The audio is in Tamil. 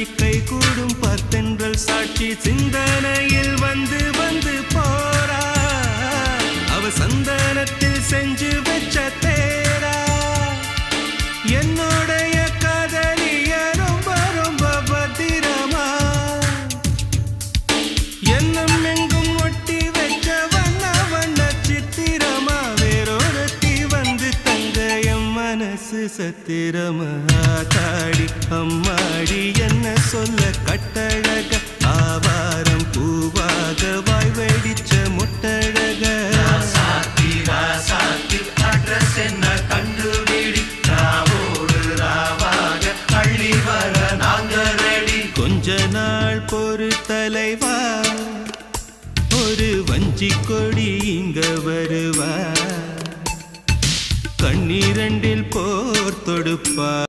காட்சி கை கூடும் பார்த்தென்றல் சாட்சி சிந்தனையில் வந்து வந்து போறா அவ சந்தனத்தில் செஞ்சு வச்ச தேரா என்னுடைய காதலிய ரொம்ப ரொம்ப பத்திரமா என்னும் எங்கும் ஒட்டி வச்ச வண்ண வண்ண சித்திரமா வேறொருத்தி வந்து தங்க என் மனசு சத்திரமா தாடி அம்மாடி என்ன சொல்ல கட்டழக ஆவாரம் பூவாக வாய் வெடிச்ச முட்டழக அட்ரஸ் என்ன கண்டுபிடி ராவோடு ராவாக அள்ளி வர நாங்க ரெடி கொஞ்ச நாள் பொறு தலைவா ஒரு வஞ்சி கொடி இங்க வருவா கண்ணீரண்டில் போர் தொடுப்பா